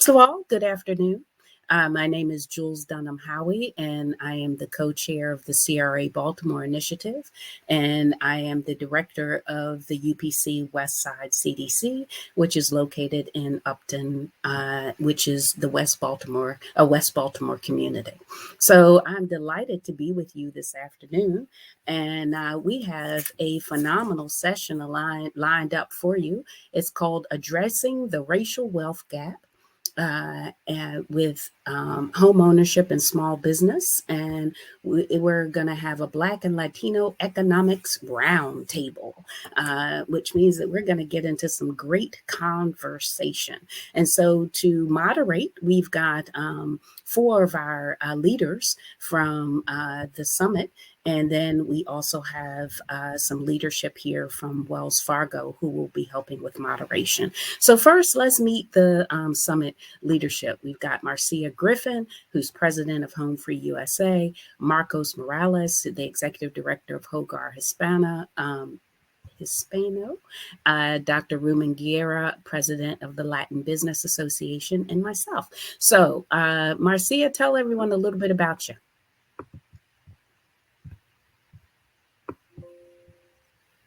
To all, good afternoon. My name is Jules Dunham Howie, and I am the co-chair of the CRA Baltimore Initiative, and I am the director of the UPC West Side CDC, which is located in Upton, which is the West Baltimore community. So I'm delighted to be with you this afternoon, and we have a phenomenal session lined up for you. It's called Addressing the Racial Wealth Gap with home ownership and small business. And we're going to have a Black and Latino economics roundtable, which means that we're going to get into some great conversation. And so to moderate, we've got four of our leaders from the summit. And then we also have some leadership here from Wells Fargo who will be helping with moderation. So first, let's meet the summit leadership. We've got Marcia Griffin, who's president of Home Free USA, Marcos Morales, the executive director of Hogar Hispano, Dr. Ruben Guerra, president of the Latin Business Association, and myself. So Marcia, tell everyone a little bit about you.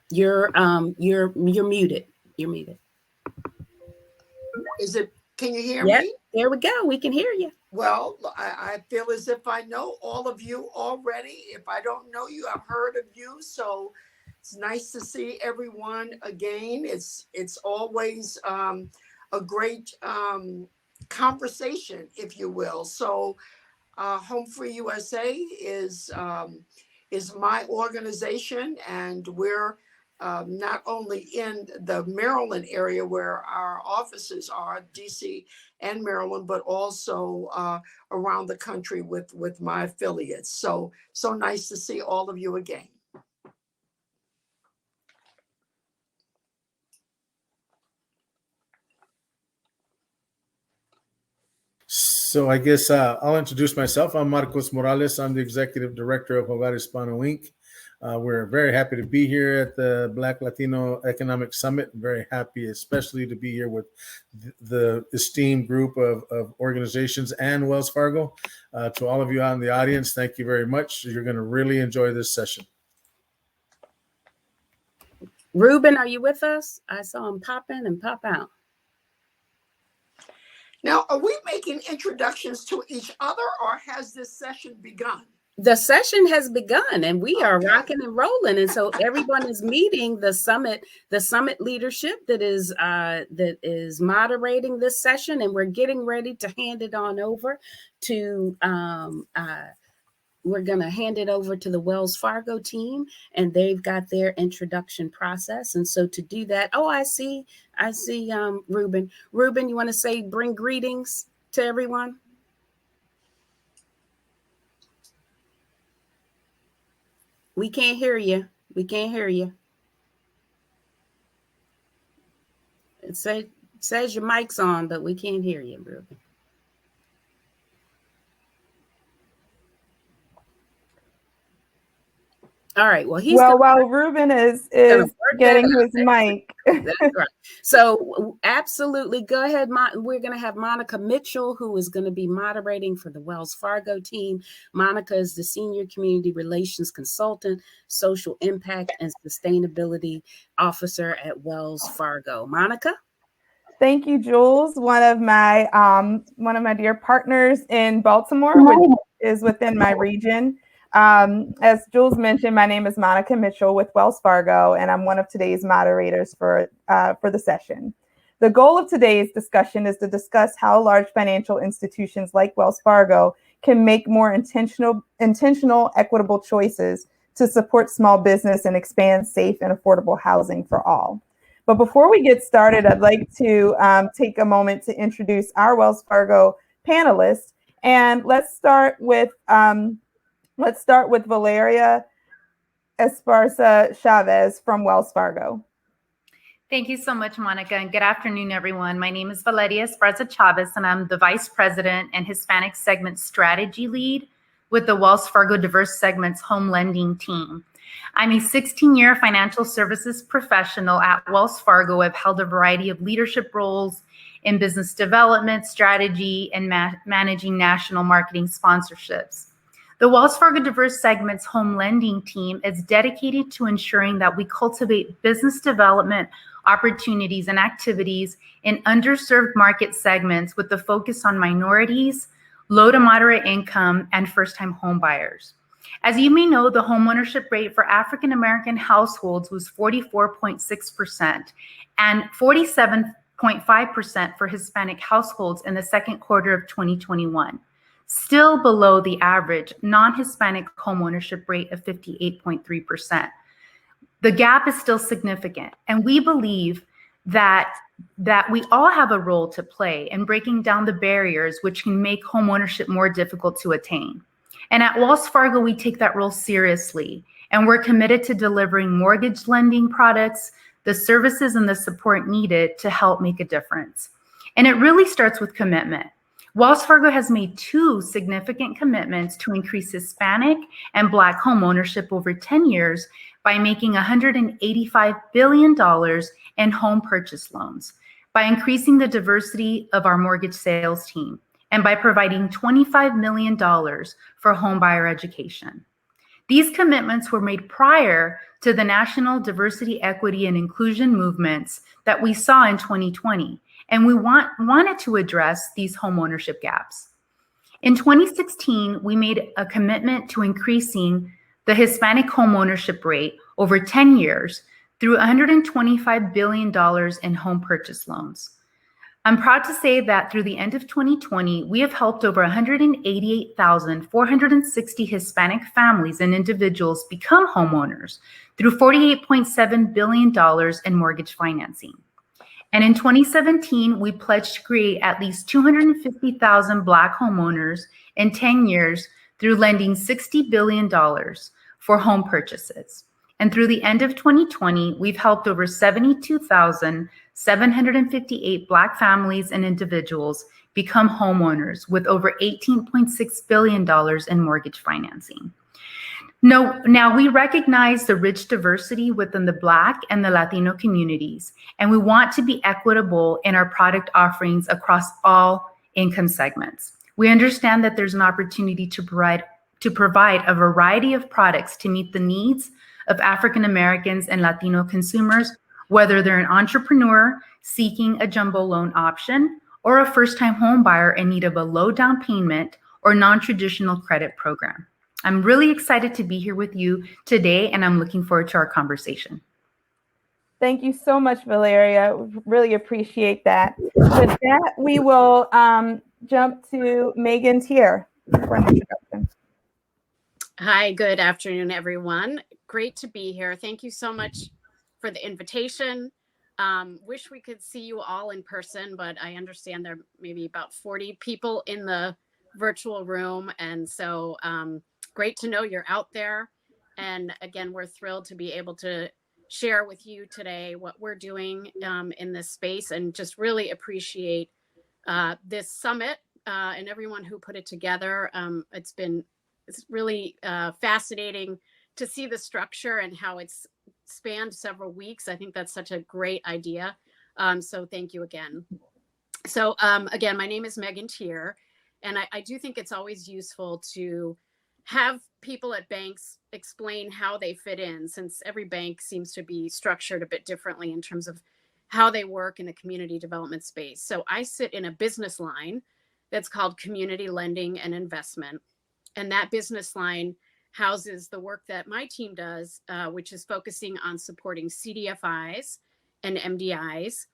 You're muted. You're muted. Is it? Can you hear Yep, me? there we go. We can hear you. Well, I feel as if I know all of you already. If I don't know you, I've heard of you. So it's nice to see everyone again. It's always a great conversation, if you will. So Home Free USA is my organization, and we're not only in the Maryland area where our offices are, DC and Maryland, but also around the country with my affiliates. So nice to see all of you again. So I guess I'll introduce myself. I'm Marcos Morales. I'm the executive director of Hogar Hispano Inc. We're very happy to be here at the Black Latino Economic Summit. Very happy, especially to be here with the esteemed group of organizations and Wells Fargo. To all of you out in the audience, thank you very much. You're going to really enjoy this session. Ruben, are you with us? I saw him pop in and pop out. Now, are we making introductions to each other, or has this session begun? The session has begun, and we are rocking and rolling. And so everyone is meeting the summit leadership that is moderating this session, and we're getting ready to hand it on over to we're going to hand it over to the Wells Fargo team, and they've got their introduction process. And so to do that, I see Ruben. Ruben, you want to say, bring greetings to everyone? We can't hear you. We can't hear you. It says your mic's on, but we can't hear you, Ruben. All right. Well, while Ruben is getting his mic. That's right. So absolutely, go ahead. We're going to have Monica Mitchell, who is going to be moderating for the Wells Fargo team. Monica is the senior community relations consultant, social impact and sustainability officer at Wells Fargo. Monica. Thank you, Jules. One of my dear partners in Baltimore, which is within my region. As Jules mentioned, my name is Monica Mitchell with Wells Fargo, and I'm one of today's moderators for the session. The goal of today's discussion is to discuss how large financial institutions like Wells Fargo can make more intentional, equitable choices to support small business and expand safe and affordable housing for all. But before we get started, I'd like to take a moment to introduce our Wells Fargo panelists, and let's start with Valeria Esparza Chavez from Wells Fargo. Thank you so much, Monica, and good afternoon, everyone. My name is Valeria Esparza Chavez, and I'm the Vice President and Hispanic Segment Strategy Lead with the Wells Fargo Diverse Segments Home Lending Team. I'm a 16-year financial services professional at Wells Fargo. I've held a variety of leadership roles in business development, strategy, and managing national marketing sponsorships. The Wells Fargo Diverse Segments Home Lending team is dedicated to ensuring that we cultivate business development opportunities and activities in underserved market segments with the focus on minorities, low to moderate income, and first-time home buyers. As you may know, the homeownership rate for African American households was 44.6% and 47.5% for Hispanic households in the second quarter of 2021, still below the average non-Hispanic homeownership rate of 58.3%. The gap is still significant, and we believe that we all have a role to play in breaking down the barriers which can make homeownership more difficult to attain. And at Wells Fargo, we take that role seriously, and we're committed to delivering mortgage lending products, the services and the support needed to help make a difference. And it really starts with commitment. Wells Fargo has made 2 significant commitments to increase Hispanic and Black homeownership over 10 years by making $185 billion in home purchase loans, by increasing the diversity of our mortgage sales team, and by providing $25 million for home buyer education. These commitments were made prior to the national diversity, equity, and inclusion movements that we saw in 2020, and we wanted to address these homeownership gaps. In 2016, we made a commitment to increasing the Hispanic homeownership rate over 10 years through $125 billion in home purchase loans. I'm proud to say that through the end of 2020, we have helped over 188,460 Hispanic families and individuals become homeowners through $48.7 billion in mortgage financing. And in 2017, we pledged to create at least 250,000 Black homeowners in 10 years through lending $60 billion for home purchases. And through the end of 2020, we've helped over 72,758 Black families and individuals become homeowners with over $18.6 billion in mortgage financing. Now, we recognize the rich diversity within the Black and the Latino communities, and we want to be equitable in our product offerings across all income segments. We understand that there's an opportunity to provide a variety of products to meet the needs of African Americans and Latino consumers, whether they're an entrepreneur seeking a jumbo loan option or a first-time home buyer in need of a low down payment or non-traditional credit program. I'm really excited to be here with you today, and I'm looking forward to our conversation. Thank you so much, Valeria. Really appreciate that. With that, we will jump to Megan Tier for an introduction. Hi, good afternoon, everyone. Great to be here. Thank you so much for the invitation. Wish we could see you all in person, but I understand there may be about 40 people in the virtual room. And so great to know you're out there. And again, we're thrilled to be able to share with you today what we're doing in this space, and just really appreciate this summit and everyone who put it together. It's really fascinating to see the structure and how it's spanned several weeks. I think that's such a great idea. So thank you again. So again, my name is Megan Tier, and I do think it's always useful to have people at banks explain how they fit in, since every bank seems to be structured a bit differently in terms of how they work in the community development space. So I sit in a business line that's called Community Lending and Investment. And that business line houses the work that my team does, which is focusing on supporting CDFIs and MDIs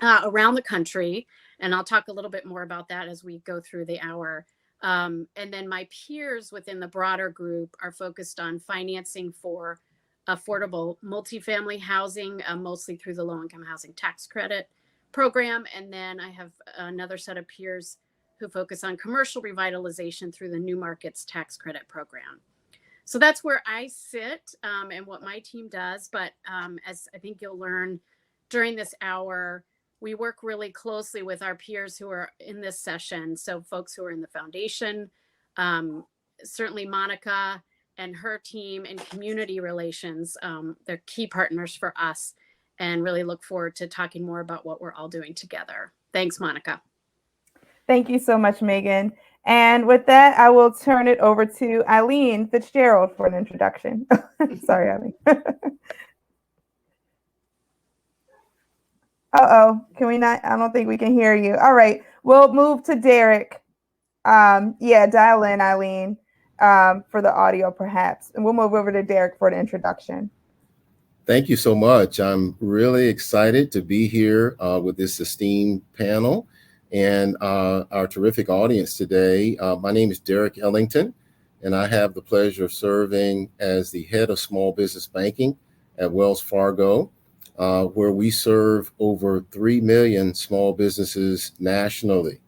around the country. And I'll talk a little bit more about that as we go through the hour. And then my peers within the broader group are focused on financing for affordable multifamily housing, mostly through the low-income housing tax credit program. And then I have another set of peers who focus on commercial revitalization through the New Markets Tax Credit Program. So that's where I sit and what my team does. But as I think you'll learn during this hour, we work really closely with our peers who are in this session. So folks who are in the foundation, certainly Monica and her team in community relations, they're key partners for us, and really look forward to talking more about what we're all doing together. Thanks, Monica. Thank you so much, Megan. And with that, I will turn it over to Eileen Fitzgerald for an introduction. Sorry, Eileen. Uh-oh, can we not? I don't think we can hear you. All right, we'll move to Derek. Dial in, Eileen, for the audio perhaps. And we'll move over to Derek for the introduction. Thank you so much. I'm really excited to be here with this esteemed panel and our terrific audience today. My name is Derek Ellington, and I have the pleasure of serving as the head of small business banking at Wells Fargo, where we serve over 3 million small businesses nationally.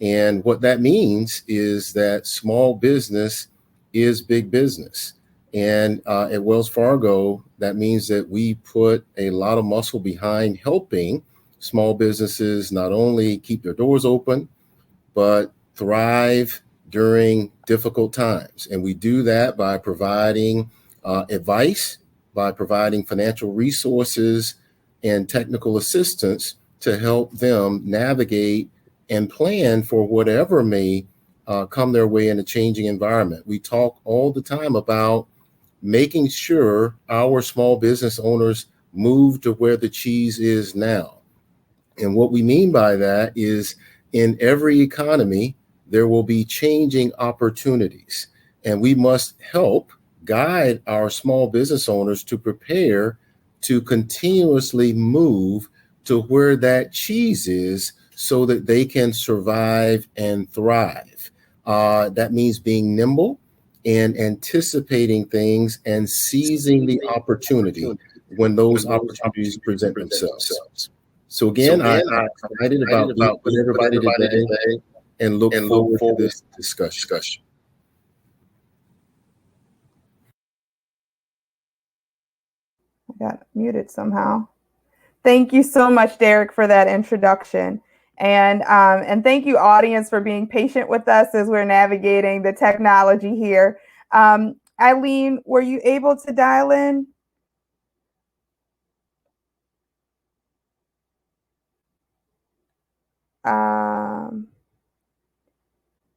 And what that means is that small business is big business. And at Wells Fargo, that means that we put a lot of muscle behind helping small businesses not only keep their doors open, but thrive during difficult times. And we do that by providing advice, by providing financial resources and technical assistance to help them navigate and plan for whatever may come their way in a changing environment. We talk all the time about making sure our small business owners move to where the cheese is now. And what we mean by that is in every economy, there will be changing opportunities. And we must help guide our small business owners to prepare to continuously move to where that cheese is so that they can survive and thrive. That means being nimble and anticipating things and seizing the opportunity when those opportunities present themselves. So again, I'm excited about being with everybody today and look forward to this discussion. I got muted somehow. Thank you so much, Derek, for that introduction. And thank you, audience, for being patient with us as we're navigating the technology here. Eileen, were you able to dial in?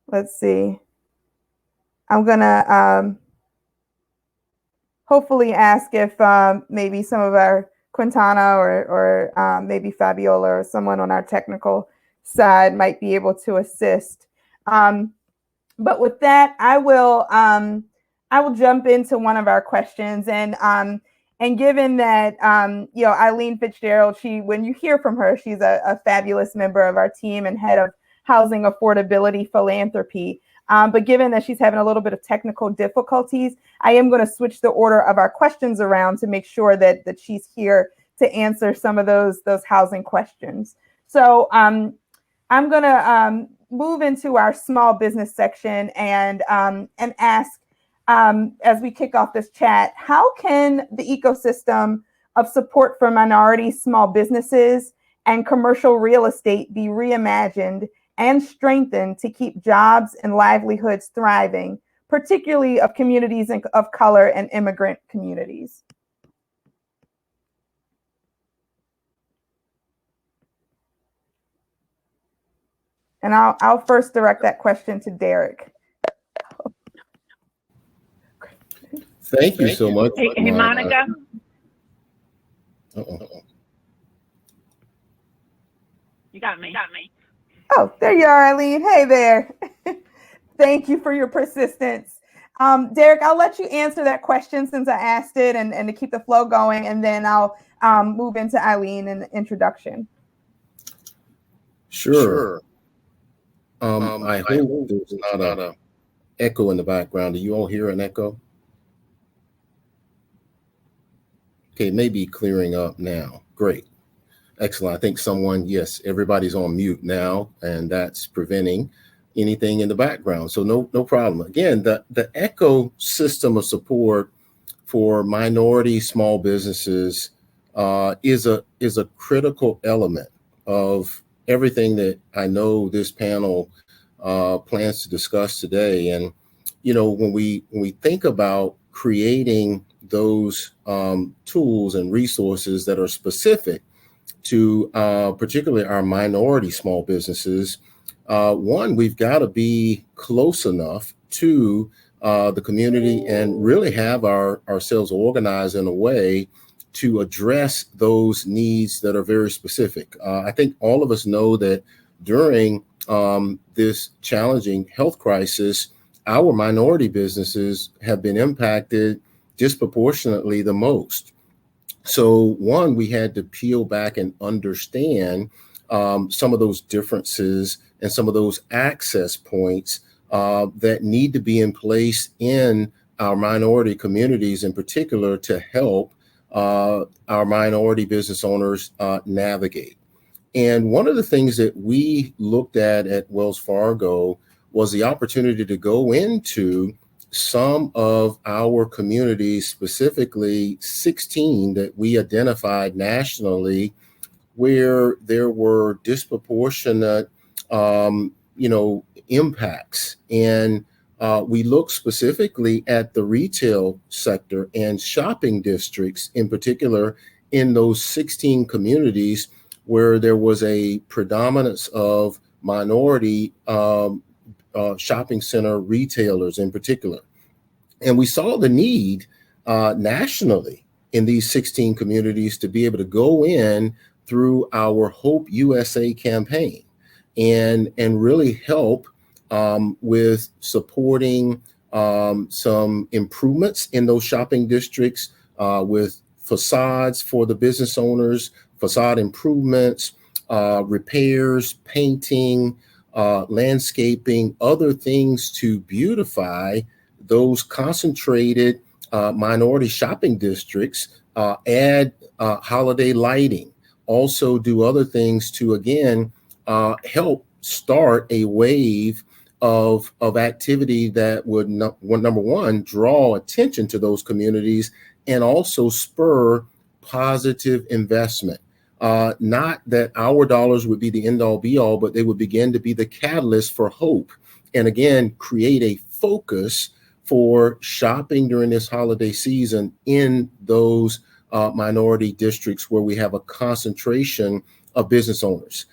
Let's see. I'm gonna hopefully ask if maybe some of our Quintana or maybe Fabiola or someone on our technical side might be able to assist. But with that, I will jump into one of our questions. And given that Eileen Fitzgerald, when you hear from her, she's a fabulous member of our team and head of housing affordability philanthropy. But given that she's having a little bit of technical difficulties, I am going to switch the order of our questions around to make sure that she's here to answer some of those housing questions. So I'm going to move into our small business section and ask, as we kick off this chat, how can the ecosystem of support for minority small businesses and commercial real estate be reimagined and strengthened to keep jobs and livelihoods thriving, particularly of communities of color and immigrant communities? And I'll first direct that question to Derek. Thank you so much. Hey, Monica. You got me. Oh, there you are, Eileen. Hey there. Thank you for your persistence. Derek, I'll let you answer that question since I asked it and to keep the flow going, and then I'll move into Eileen and the introduction. Sure. I hope there's not an echo in the background. Do you all hear an echo? Okay, maybe clearing up now. Great. Excellent. I think yes, everybody's on mute now, and that's preventing anything in the background. So no problem. Again, the ecosystem of support for minority small businesses is a critical element of everything that I know this panel plans to discuss today. And when we think about creating those tools and resources that are specific to particularly our minority small businesses. One, we've got to be close enough to the community and really have ourselves organized in a way to address those needs that are very specific. I think all of us know that during this challenging health crisis, our minority businesses have been impacted disproportionately the most. So one, we had to peel back and understand some of those differences and some of those access points that need to be in place in our minority communities in particular to help our minority business owners navigate. And one of the things that we looked at Wells Fargo was the opportunity to go into some of our communities, specifically 16 that we identified nationally, where there were disproportionate, impacts. And we looked specifically at the retail sector and shopping districts in particular in those 16 communities where there was a predominance of minority shopping center retailers in particular. And we saw the need nationally in these 16 communities to be able to go in through our Hope USA campaign and really help with supporting some improvements in those shopping districts with facades for the business owners, facade improvements, repairs, painting, landscaping, other things to beautify those concentrated minority shopping districts, add holiday lighting, also do other things to, again, help start a wave of activity that would, number one, draw attention to those communities and also spur positive investment. Not that our dollars would be the end all be all, but they would begin to be the catalyst for hope. And again, create a focus for shopping during this holiday season in those minority districts where we have a concentration of business owners.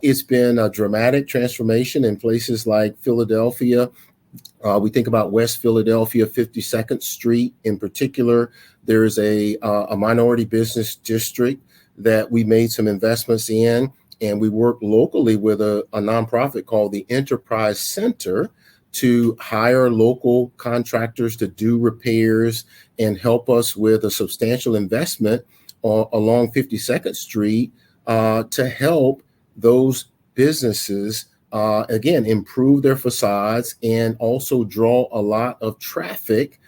It's been a dramatic transformation in places like Philadelphia. We think about West Philadelphia, 52nd Street in particular. There's a minority business district that we made some investments in, and we work locally with a nonprofit called the Enterprise Center to hire local contractors to do repairs and help us with a substantial investment along 52nd Street to help those businesses, again, improve their facades and also draw a lot of traffic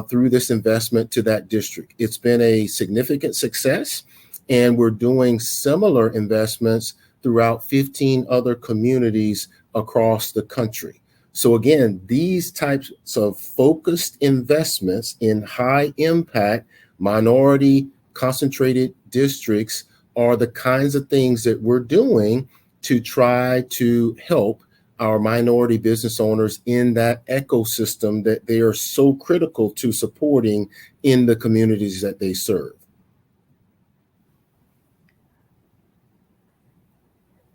through this investment to that district. It's been a significant success, and we're doing similar investments throughout 15 other communities across the country. So again, these types of focused investments in high impact minority concentrated districts are the kinds of things that we're doing to try to help our minority business owners in that ecosystem that they are so critical to supporting in the communities that they serve.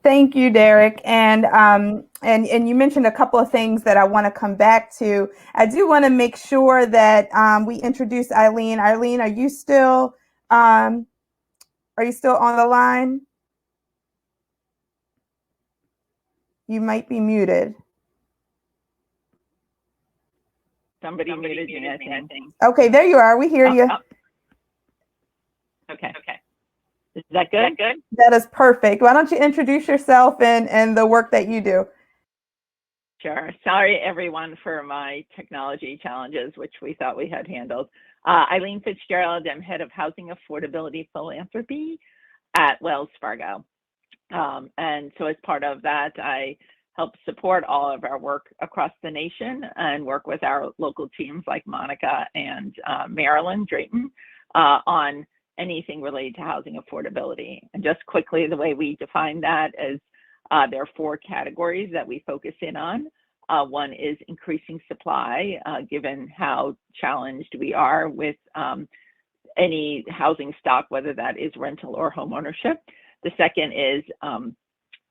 Thank you, Derek. And you mentioned a couple of things that I want to come back to. I do want to make sure that we introduce Eileen. Eileen, are you still on the line? You might be muted. Somebody muted me, I think. Okay, there you are. We hear you. Okay. Is that good? That is perfect. Why don't you introduce yourself and the work that you do? Sure. Sorry, everyone, for my technology challenges, which we thought we had handled. Eileen Fitzgerald, I'm head of housing affordability philanthropy at Wells Fargo. And so as part of that, I help support all of our work across the nation and work with our local teams like Monica and Marilyn Drayton on anything related to housing affordability. And just quickly, the way we define that is there are 4 categories that we focus in on. One is increasing supply, given how challenged we are with any housing stock, whether that is rental or home ownership. The second is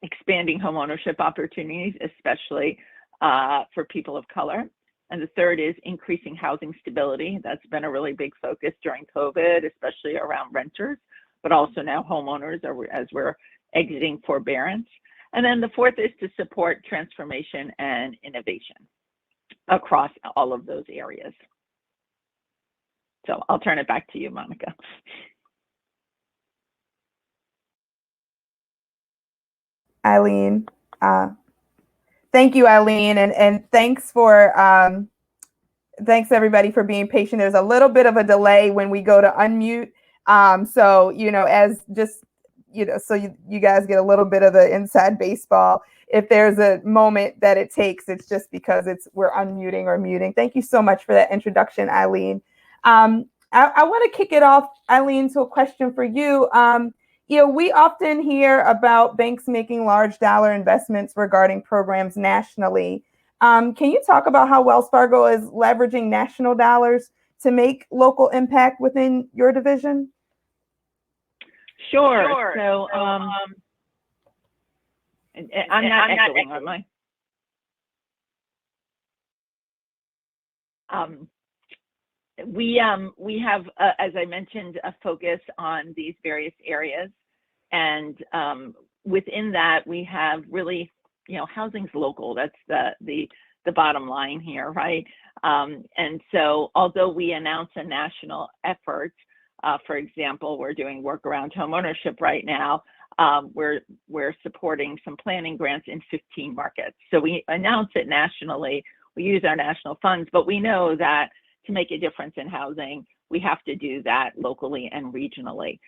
expanding home ownership opportunities, especially for people of color. And the third is increasing housing stability. That's been a really big focus during COVID, especially around renters, but also now homeowners as we're exiting forbearance. And then the fourth is to support transformation and innovation across all of those areas. So I'll turn it back to you, Monica. Eileen. Thank you, Eileen, and thanks everybody for being patient. There's a little bit of a delay when we go to unmute. So, so you guys get a little bit of the inside baseball. If there's a moment that it takes, it's just because we're unmuting or muting. Thank you so much for that introduction, Eileen. I want to kick it off, Eileen, to a question for you. We often hear about banks making large dollar investments regarding programs nationally. Can you talk about how Wells Fargo is leveraging national dollars to make local impact within your division? Sure. So I'm not echoing, am I? We have, as I mentioned, a focus on these various areas, and within that we have really, housing's local. That's the bottom line here, right? And so, although we announce a national effort, for example, we're doing work around homeownership right now. We're supporting some planning grants in 15 markets. So we announce it nationally. We use our national funds, but we know that to make a difference in housing, we have to do that locally and regionally.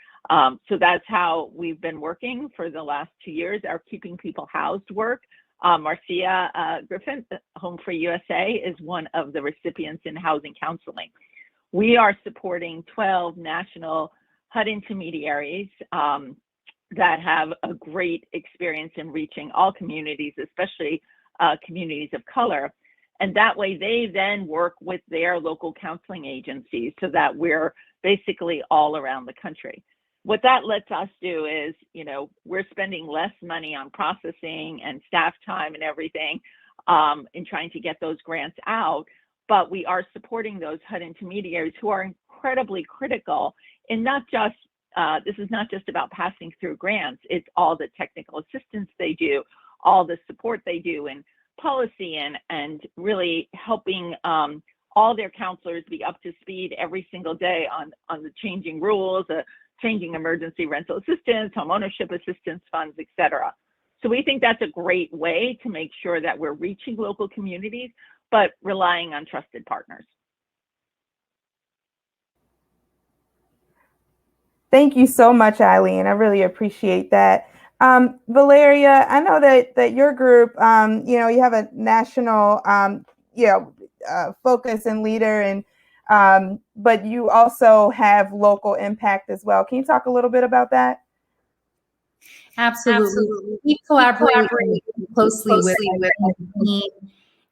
So that's how we've been working for the last 2 years. Our Keeping People Housed work. Marcia Griffin, Home Free USA, is one of the recipients in housing counseling. We are supporting 12 national HUD intermediaries that have a great experience in reaching all communities, especially communities of color. And that way they then work with their local counseling agencies so that we're basically all around the country. What that lets us do is, we're spending less money on processing and staff time and everything in trying to get those grants out, but we are supporting those HUD intermediaries who are incredibly critical in not just, this is not just about passing through grants, it's all the technical assistance they do, all the support they do in policy and really helping all their counselors be up to speed every single day on the changing rules, changing emergency rental assistance, home ownership assistance funds, et cetera. So we think that's a great way to make sure that we're reaching local communities, but relying on trusted partners. Thank you so much, Eileen. I really appreciate that. Valeria, I know that your group, you have a national, focus and leader, and but you also have local impact as well. Can you talk a little bit about that? Absolutely. We collaborate closely with the team,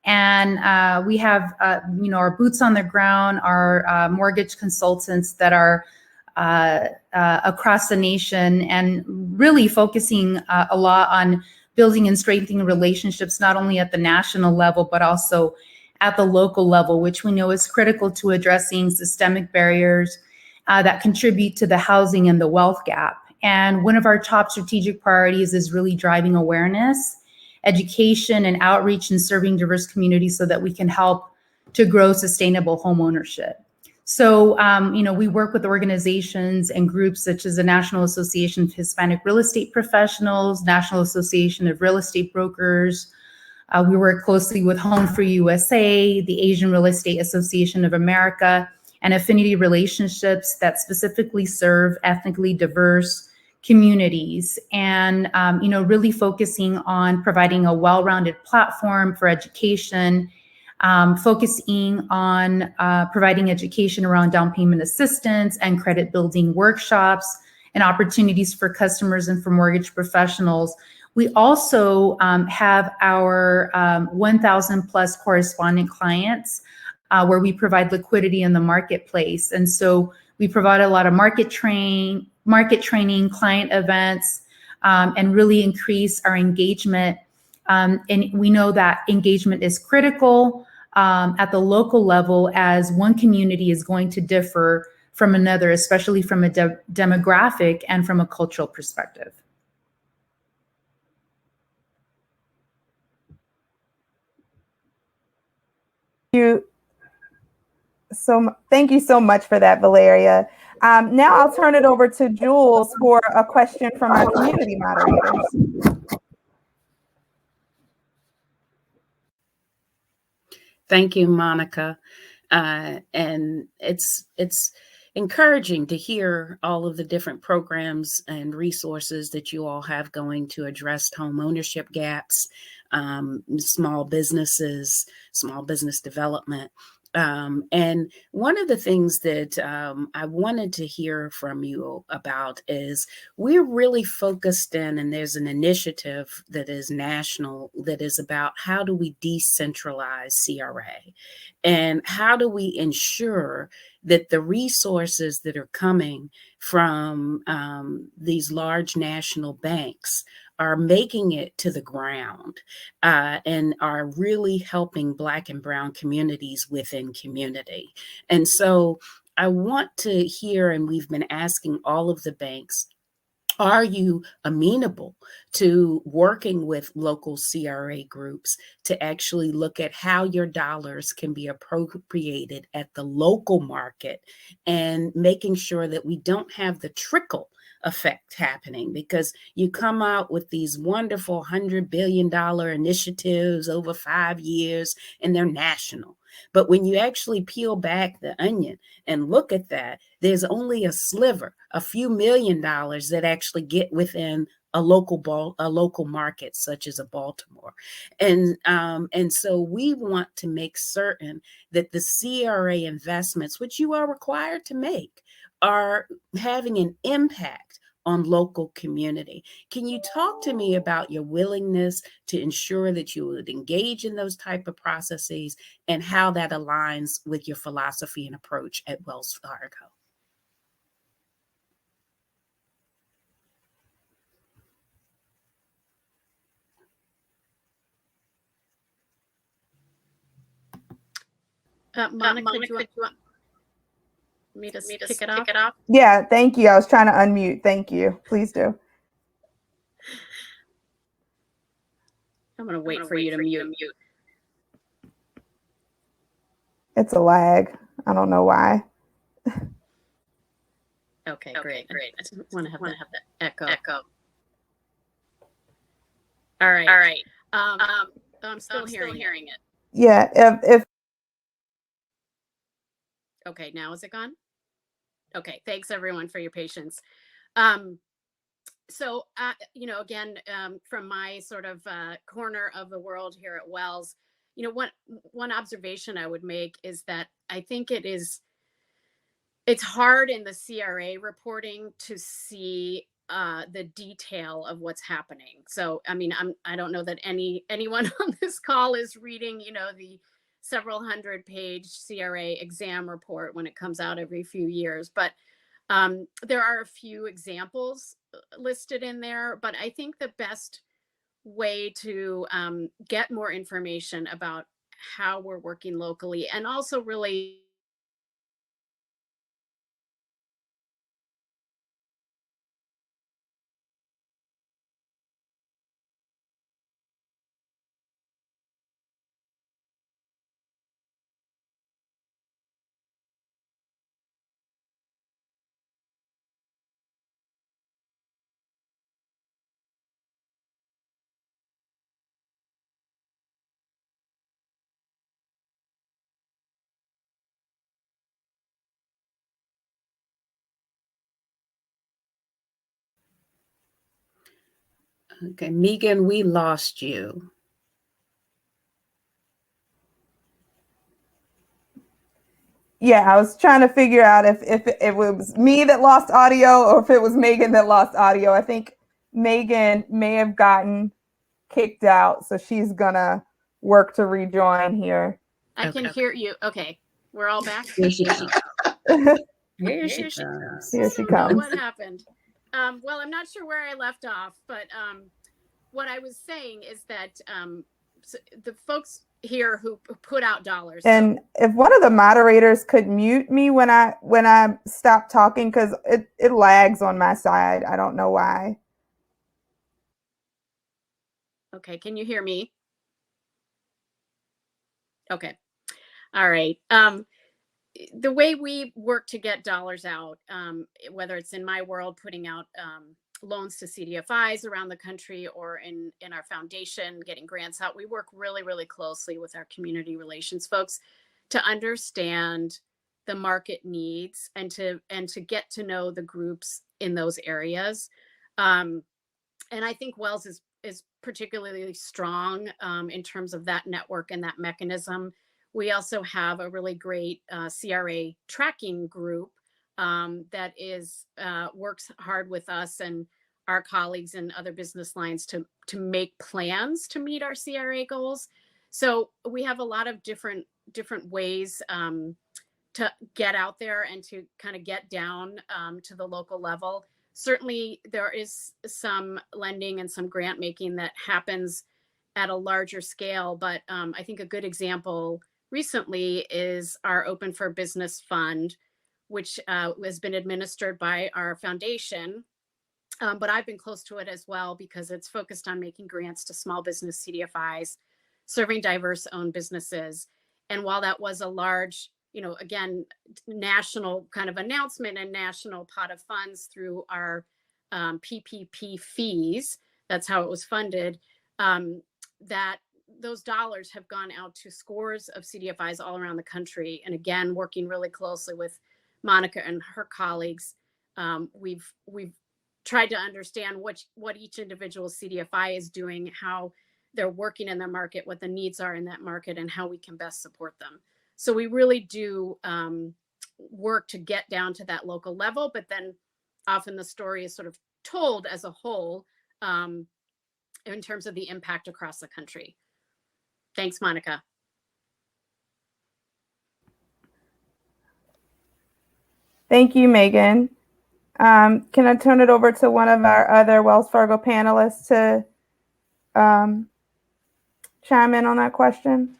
and we have, our boots on the ground, our mortgage consultants that are across the nation, and really focusing a lot on building and strengthening relationships, not only at the national level, but also at the local level, which we know is critical to addressing systemic barriers that contribute to the housing and the wealth gap. And one of our top strategic priorities is really driving awareness, education, and outreach, and serving diverse communities so that we can help to grow sustainable home ownership. So, we work with organizations and groups such as the National Association of Hispanic Real Estate Professionals, National Association of Real Estate Brokers. We work closely with Home Free USA, the Asian Real Estate Association of America, and affinity relationships that specifically serve ethnically diverse communities, and really focusing on providing a well-rounded platform for education, focusing on providing education around down payment assistance and credit building workshops and opportunities for customers and for mortgage professionals. We also have our 1,000 plus correspondent clients where we provide liquidity in the marketplace. And so We provide a lot of market training, client events, and really increase our engagement. And we know that engagement is critical at the local level, as one community is going to differ from another, especially from a demographic and from a cultural perspective. Thank you so much for that, Valeria. Now I'll turn it over to Jules for a question from our community moderators. Thank you, Monica. And it's encouraging to hear all of the different programs and resources that you all have going to address home ownership gaps, small businesses, small business development. And one of the things that I wanted to hear from you about is we're really focused in, and there's an initiative that is national that is about how do we decentralize CRA and how do we ensure that the resources that are coming from these large national banks are making it to the ground and are really helping Black and Brown communities within community. And so I want to hear, and we've been asking all of the banks, are you amenable to working with local CRA groups to actually look at how your dollars can be appropriated at the local market and making sure that we don't have the trickle effect happening? Because you come out with these wonderful $100 billion initiatives over 5 years and they're national. But when you actually peel back the onion and look at that, there's only a sliver, a few $1 million that actually get within a local market, such as a Baltimore. And so we want to make certain that the CRA investments, which you are required to make, are having an impact on local community. Can you talk to me about your willingness to ensure that you would engage in those type of processes and how that aligns with your philosophy and approach at Wells Fargo? Monica, do you want me to kick it off? Yeah, thank you. I was trying to unmute. Thank you. Please do. I'm going to wait for you to mute. It's a lag. I don't know why. Okay, great. I just want to have that echo. All right. I'm still hearing it. Yeah, if Okay, now is it gone? Okay, thanks everyone for your patience. So, again, from my sort of corner of the world here at Wells, one observation I would make is that I think it's hard in the CRA reporting to see the detail of what's happening. So, I mean, I don't know that anyone on this call is reading, the several 100-page CRA exam report when it comes out every few years, but there are a few examples listed in there. But I think the best way to get more information about how we're working locally, and also really Okay, Megan, we lost you. Yeah, I was trying to figure out if it was me that lost audio or if it was Megan that lost audio. I think Megan may have gotten kicked out, so she's gonna work to rejoin here. I can hear you. Okay, we're all back. Yes, you are. Here she comes. Here she I don't know comes. what happened. Well, I'm not sure where I left off, but what I was saying is that so the folks here who put out dollars. And if one of the moderators could mute me when I stop talking, because it lags on my side. I don't know why. Okay, can you hear me? Okay. All right. The way we work to get dollars out, whether it's in my world, putting out loans to CDFIs around the country, or in our foundation, getting grants out, we work really, really closely with our community relations folks to understand the market needs and to get to know the groups in those areas. And I think Wells is particularly strong in terms of that network and that mechanism. We also have a really great CRA tracking group that works hard with us and our colleagues in other business lines to make plans to meet our CRA goals. So we have a lot of different ways to get out there and to kind of get down to the local level. Certainly, there is some lending and some grant making that happens at a larger scale, but I think a good example recently is our Open for Business Fund, which has been administered by our foundation. But I've been close to it as well because it's focused on making grants to small business CDFIs, serving diverse owned businesses. And while that was a large, again, national kind of announcement and national pot of funds through our PPP fees, that's how it was funded, that those dollars have gone out to scores of CDFIs all around the country. And again, working really closely with Monica and her colleagues, we've tried to understand what each individual CDFI is doing, how they're working in their market, what the needs are in that market, and how we can best support them. So we really do work to get down to that local level, but then often the story is sort of told as a whole in terms of the impact across the country. Thanks, Monica. Thank you, Megan. Can I turn it over to one of our other Wells Fargo panelists to chime in on that question?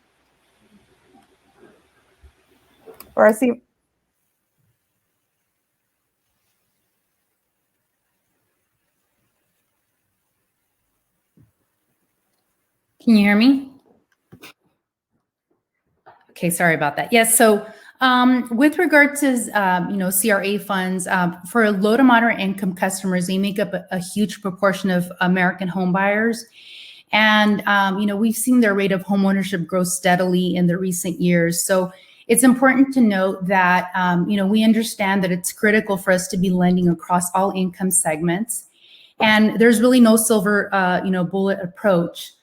Or I see. Can you hear me? Okay, sorry about that. Yes, so with regard to CRA funds, for low to moderate income customers, they make up a huge proportion of American home buyers. And we've seen their rate of home ownership grow steadily in the recent years. So it's important to note that we understand that it's critical for us to be lending across all income segments. And there's really no silver bullet approach.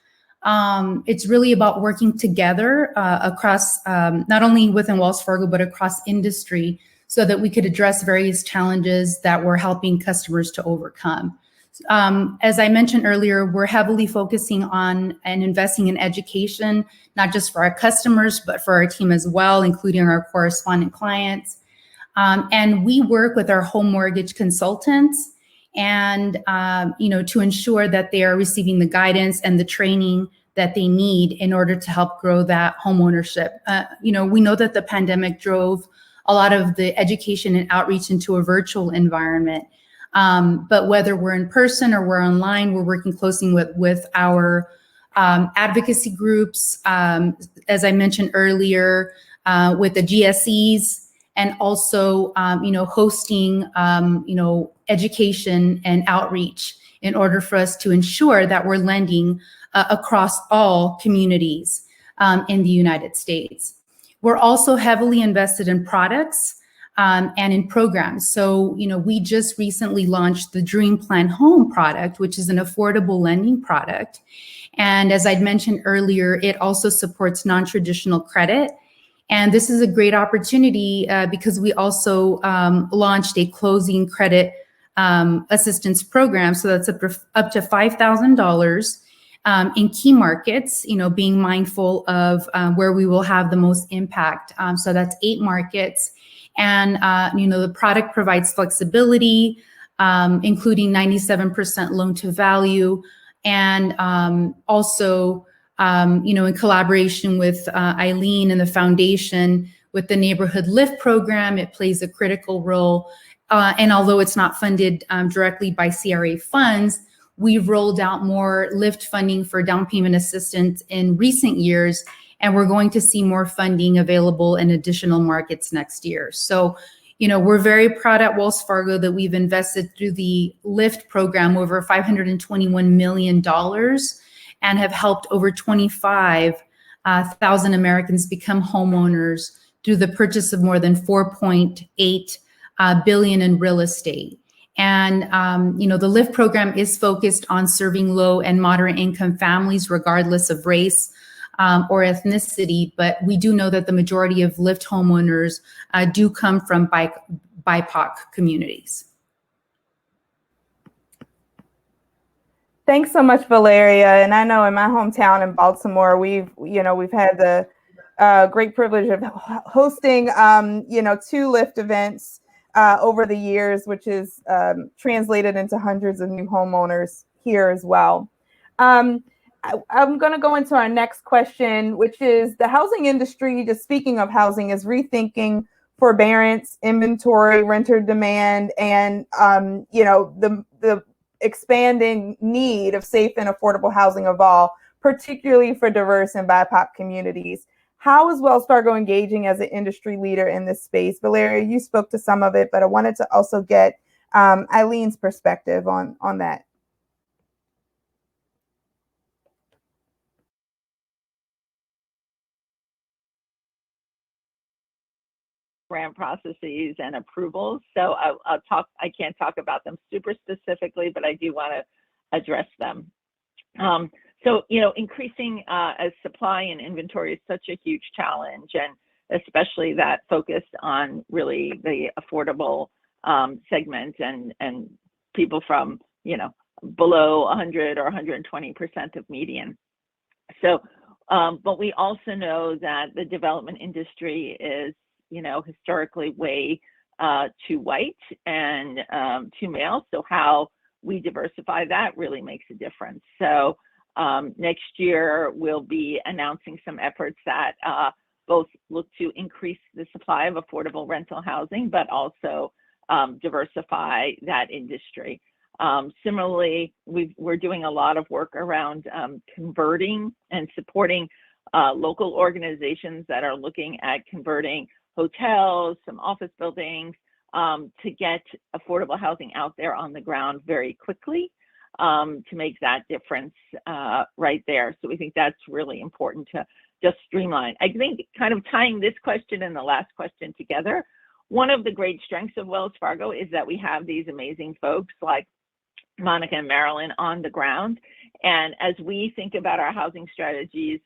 It's really about working together across, not only within Wells Fargo, but across industry so that we could address various challenges that we're helping customers to overcome. As I mentioned earlier, we're heavily focusing on and investing in education, not just for our customers, but for our team as well, including our correspondent clients. And we work with our home mortgage consultants and to ensure that they are receiving the guidance and the training that they need in order to help grow that home ownership. We know that the pandemic drove a lot of the education and outreach into a virtual environment. But whether we're in person or we're online, we're working closely with our advocacy groups, as I mentioned earlier, with the GSEs, and also hosting education and outreach in order for us to ensure that we're lending across all communities in the United States. We're also heavily invested in products and in programs. So, we just recently launched the Dream Plan Home product, which is an affordable lending product. And as I'd mentioned earlier, it also supports non-traditional credit. And this is a great opportunity because we also launched a closing credit assistance program. So that's up to $5,000 in key markets, being mindful of where we will have the most impact. So that's 8 markets. And, the product provides flexibility, including 97% loan to value. And also, in collaboration with Eileen and the foundation with the Neighborhood Lift program, it plays a critical role. And although it's not funded directly by CRA funds, we've rolled out more Lift funding for down payment assistance in recent years, and we're going to see more funding available in additional markets next year. So, we're very proud at Wells Fargo that we've invested through the Lift program over $521 million and have helped over 25,000 Americans become homeowners through the purchase of more than $4.8 billion in real estate. And, the LIFT program is focused on serving low and moderate income families, regardless of race or ethnicity. But we do know that the majority of LIFT homeowners do come from BIPOC communities. Thanks so much, Valeria. And I know in my hometown in Baltimore, we've had the great privilege of hosting, 2 LIFT events over the years, which is translated into hundreds of new homeowners here as well. I'm going to go into our next question, which is the housing industry, just speaking of housing, is rethinking forbearance, inventory, renter demand, and, the expanding need of safe and affordable housing of all, particularly for diverse and BIPOC communities. How is Wells Fargo engaging as an industry leader in this space? Valeria, you spoke to some of it, but I wanted to also get Eileen's perspective on that. Grant processes and approvals. So I can't talk about them super specifically, but I do want to address them. So, increasing as supply and inventory is such a huge challenge, and especially that focused on really the affordable segment and people from, below 100 or 120% of median. So, but we also know that the development industry is, historically way too white and too male. So how we diversify that really makes a difference. So next year, we'll be announcing some efforts that both look to increase the supply of affordable rental housing, but also diversify that industry. Similarly, we're doing a lot of work around converting and supporting local organizations that are looking at converting hotels, some office buildings, to get affordable housing out there on the ground very quickly, to make that difference right there. So we think that's really important to just streamline. I think kind of tying this question and the last question together, one of the great strengths of Wells Fargo is that we have these amazing folks like Monica and Marilyn on the ground. And as we think about our housing strategies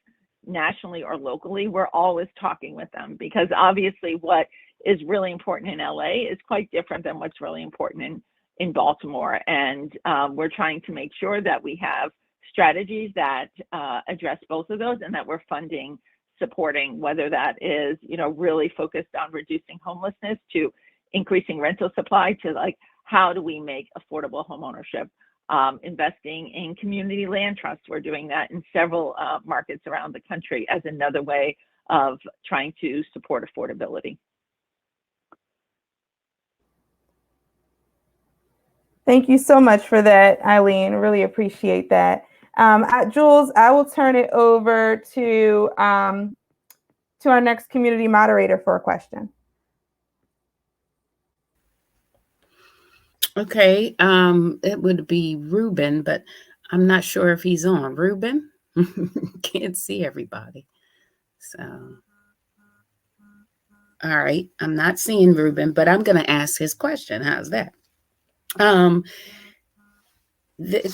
nationally or locally, we're always talking with them, because obviously what is really important in LA is quite different than what's really important in Baltimore. And we're trying to make sure that we have strategies that address both of those, and that we're funding, supporting, whether that is, really focused on reducing homelessness, to increasing rental supply, to like, how do we make affordable homeownership? Investing in community land trusts. We're doing that in several markets around the country as another way of trying to support affordability. Thank you so much for that, Eileen. Really appreciate that. Jules, I will turn it over to our next community moderator for a question. Okay, it would be Ruben, but I'm not sure if he's on. Ruben? Can't see everybody. So, all right, I'm not seeing Ruben, but I'm going to ask his question. How's that? The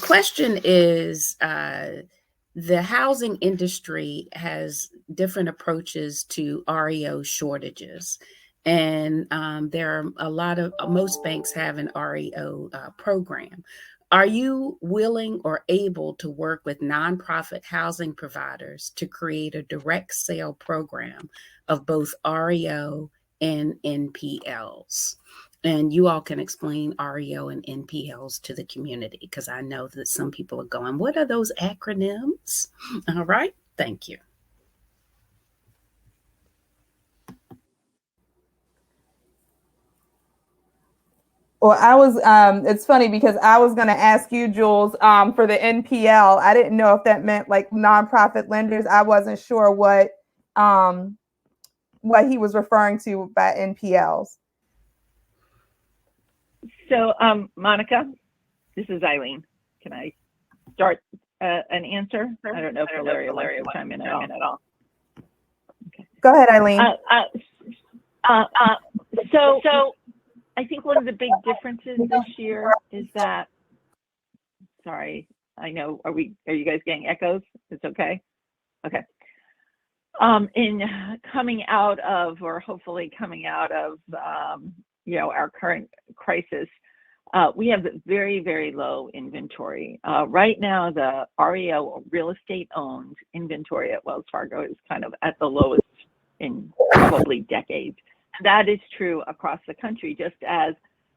question is, the housing industry has different approaches to REO shortages. And there are most banks have an REO program. Are you willing or able to work with nonprofit housing providers to create a direct sale program of both REO and NPLs. And you all can explain REO and NPLs to the community, because I know that some people are going, what are those acronyms? All right, thank you. Well, it's funny because I was going to ask you, Jules, for the NPL. I didn't know if that meant like nonprofit lenders. I wasn't sure what he was referring to by NPLs. So, Monica, this is Eileen. Can I start an answer? I don't know if Valeria wants to chime in at all. Okay. Go ahead, Eileen. So I think one of the big differences this year is that, sorry, I know, are you guys getting echoes? It's okay? Okay. In coming out of, or hopefully coming out of, our current crisis, we have very, very low inventory. Right now, the REO, or real estate owned inventory at Wells Fargo, is kind of at the lowest in probably decades. That is true across the country, just as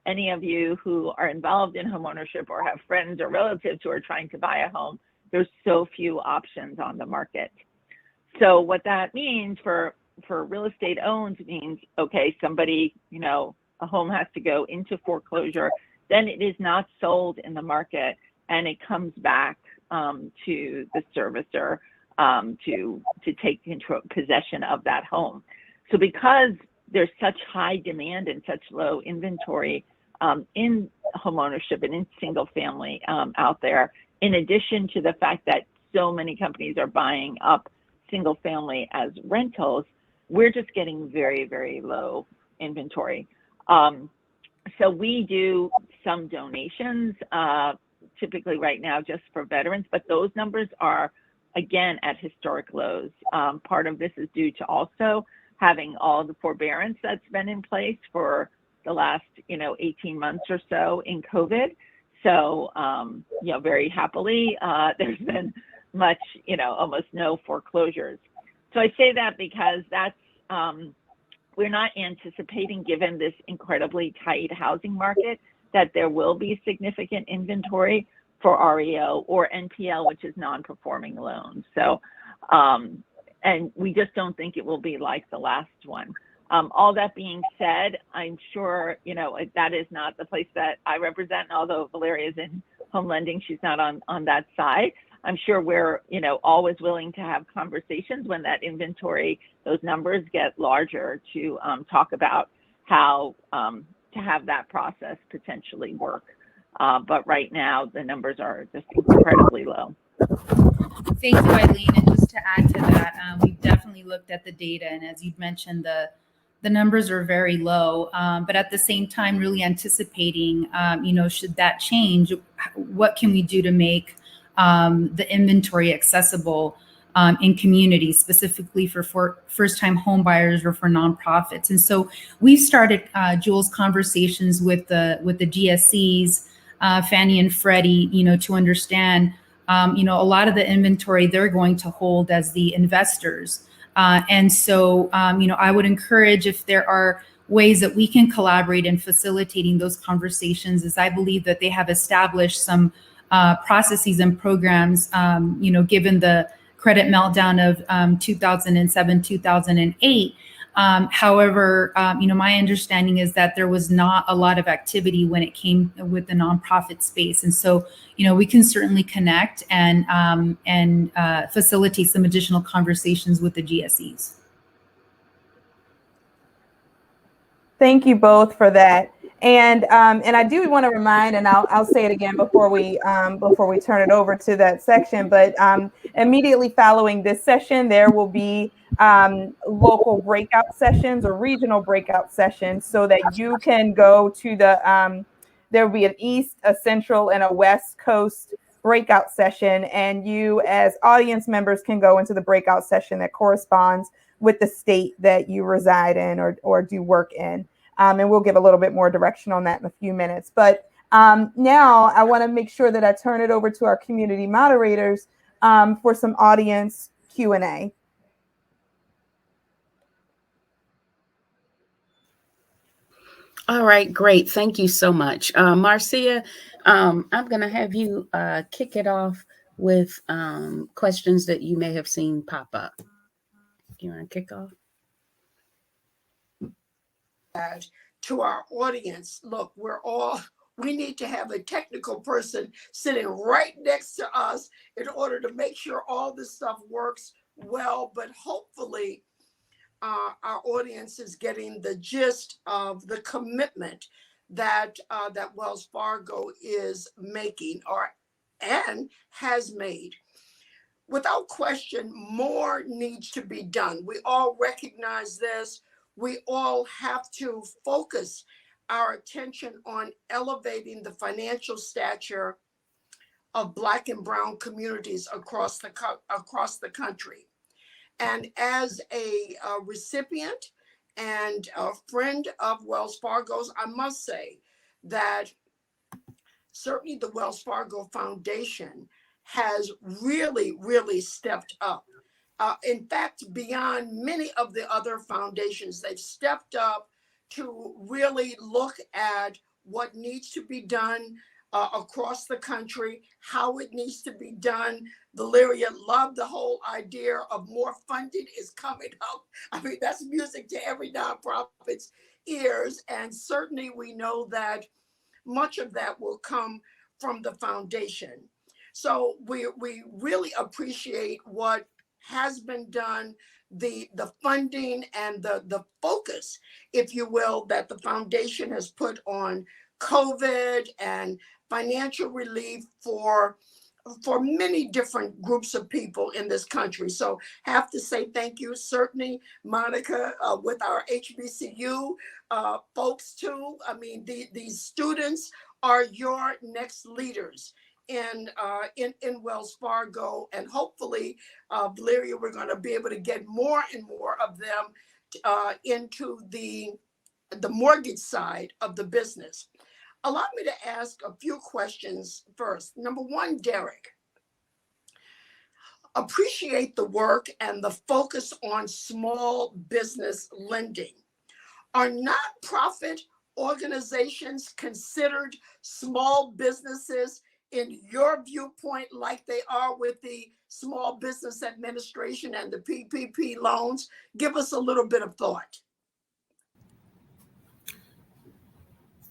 any of you who are involved in homeownership or have friends or relatives who are trying to buy a home, there's so few options on the market. So what that means for real estate owned means, okay, somebody, a home has to go into foreclosure, then it is not sold in the market, and it comes back to the servicer to take possession of that home. So because there's such high demand and such low inventory in homeownership and in single family out there, in addition to the fact that so many companies are buying up single family as rentals, we're just getting very, very low inventory. So we do some donations, typically right now just for veterans, but those numbers are, again, at historic lows. Part of this is due to also having all the forbearance that's been in place for the last, 18 months or so in COVID. So, very happily, there's been much, almost no foreclosures. So I say that because that's, we're not anticipating, given this incredibly tight housing market, that there will be significant inventory for REO or NPL, which is non-performing loans. So, and we just don't think it will be like the last one. All that being said, I'm sure, that is not the place that I represent. Although Valeria is in home lending, she's not on that side. I'm sure we're, always willing to have conversations when that inventory, those numbers get larger, to talk about how to have that process potentially work. But right now, the numbers are just incredibly low. Thank you, Eileen. And just to add to that, we've definitely looked at the data, and as you'd mentioned, the numbers are very low. But at the same time, really anticipating, should that change, what can we do to make the inventory accessible in communities, specifically for first-time home buyers or for nonprofits? And so we started, Jules, conversations with the GSEs, Fannie and Freddie, to understand, a lot of the inventory they're going to hold as the investors. And so, I would encourage, if there are ways that we can collaborate in facilitating those conversations, as I believe that they have established some processes and programs, given the credit meltdown of 2007, 2008. However, my understanding is that there was not a lot of activity when it came with the nonprofit space. And so, we can certainly connect and facilitate some additional conversations with the GSEs. Thank you both for that. And I do want to remind, and I'll say it again before we turn it over to that section, but immediately following this session, there will be local breakout sessions or regional breakout sessions, so that you can go to there will be an East, a Central, and a West Coast breakout session, and you as audience members can go into the breakout session that corresponds with the state that you reside in or do work in. And we'll give a little bit more direction on that in a few minutes. But now I want to make sure that I turn it over to our community moderators for some audience Q&A. All right, great. Thank you so much. Marcia, I'm going to have you kick it off with questions that you may have seen pop up. You want to kick off? To our audience, look, we need to have a technical person sitting right next to us in order to make sure all this stuff works well, but hopefully our audience is getting the gist of the commitment that that Wells Fargo is making and has made. Without question, more needs to be done. We all recognize this. We all have to focus our attention on elevating the financial stature of Black and Brown communities across the country. And as a recipient and a friend of Wells Fargo's, I must say that certainly the Wells Fargo Foundation has really, really stepped up. In fact, beyond many of the other foundations, they've stepped up to really look at what needs to be done across the country, how it needs to be done. Valeria loved the whole idea of more funding is coming up. I mean, that's music to every nonprofit's ears. And certainly we know that much of that will come from the foundation. So we really appreciate what has been done, the funding and the focus, if you will, that the foundation has put on COVID and financial relief for many different groups of people in this country. So have to say thank you, certainly, Monica, with our HBCU folks too. I mean, these students are your next leaders in Wells Fargo, and hopefully, Valeria, we're going to be able to get more and more of them into the mortgage side of the business. Allow me to ask a few questions first. Number one, Derek, appreciate the work and the focus on small business lending. Are nonprofit organizations considered small businesses in your viewpoint, like they are with the Small Business Administration and the PPP loans? Give us a little bit of thought.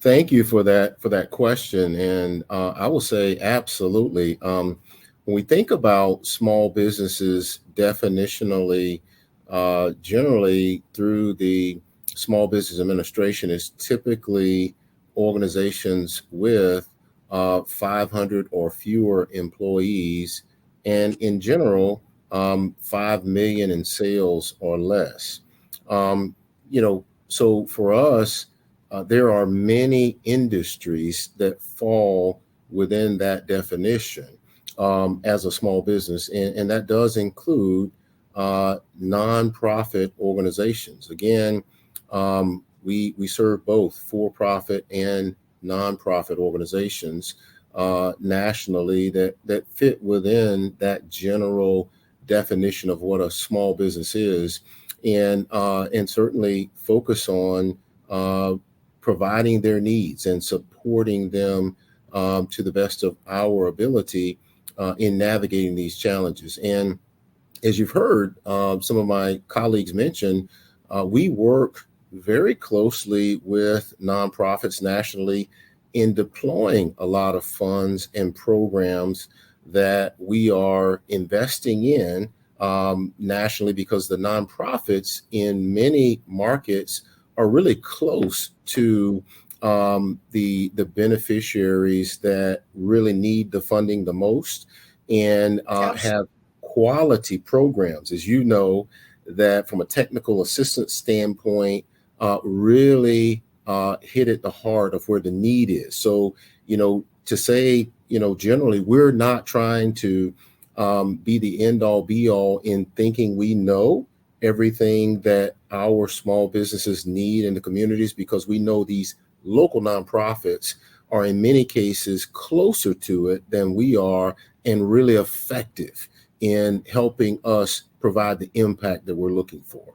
Thank you for that question, and I will say absolutely. When we think about small businesses, definitionally, generally through the Small Business Administration is typically organizations with 500 or fewer employees, and in general, 5 million in sales or less. So for us, there are many industries that fall within that definition as a small business, and that does include nonprofit organizations. Again, we serve both for-profit and nonprofit organizations nationally that fit within that general definition of what a small business is, and certainly focus on providing their needs and supporting them to the best of our ability in navigating these challenges. And as you've heard some of my colleagues mention, we work very closely with nonprofits nationally in deploying a lot of funds and programs that we are investing in nationally, because the nonprofits in many markets are really close to the beneficiaries that really need the funding the most, and have quality programs, as you know, that from a technical assistance standpoint, really hit at the heart of where the need is. So, to say, generally, we're not trying to be the end all be all in thinking we know everything that our small businesses need in the communities, because we know these local nonprofits are in many cases closer to it than we are, and really effective in helping us provide the impact that we're looking for.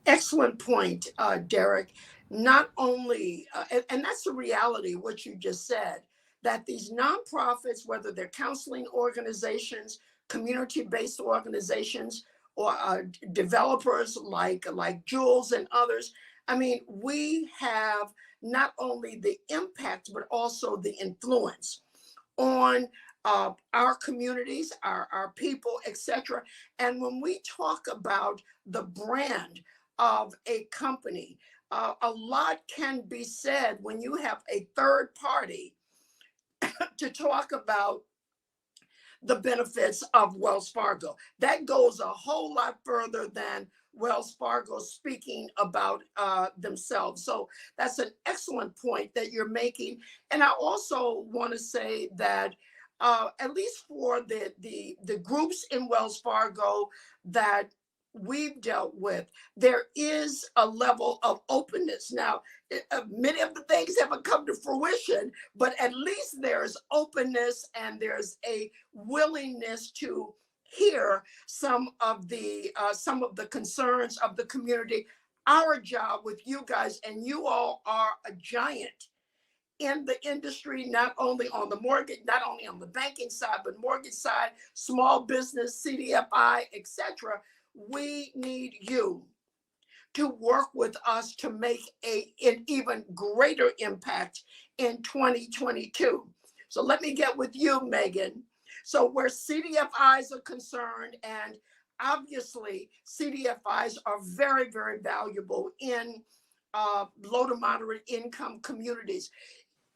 Excellent point, Derek. Not only, and that's the reality, what you just said, that these nonprofits, whether they're counseling organizations, community-based organizations, or developers like Jules and others, I mean, we have not only the impact, but also the influence on our communities, our people, etc. And when we talk about the brand of a company, a lot can be said when you have a third party to talk about the benefits of Wells Fargo. That goes a whole lot further than Wells Fargo speaking about themselves. So that's an excellent point that you're making. And I also want to say that at least for the groups in Wells Fargo that we've dealt with, there is a level of openness. Now, many of the things haven't come to fruition, but at least there's openness and there's a willingness to hear some of the concerns of the community. Our job with you guys, and you all are a giant in the industry, not only on the mortgage, not only on the banking side, but mortgage side, small business, CDFI, etc. We need you to work with us to make an even greater impact in 2022. So let me get with you, Megan. So where CDFIs are concerned, and obviously CDFIs are very, very valuable in low to moderate income communities.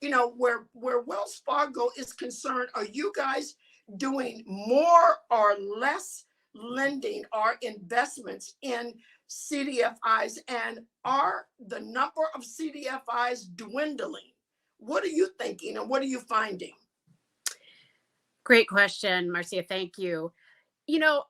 You know, where Wells Fargo is concerned, are you guys doing more or less lending or investments in CDFIs, and are the number of CDFIs dwindling? What are you thinking and what are you finding? Great question, Marcia. Thank you. You know,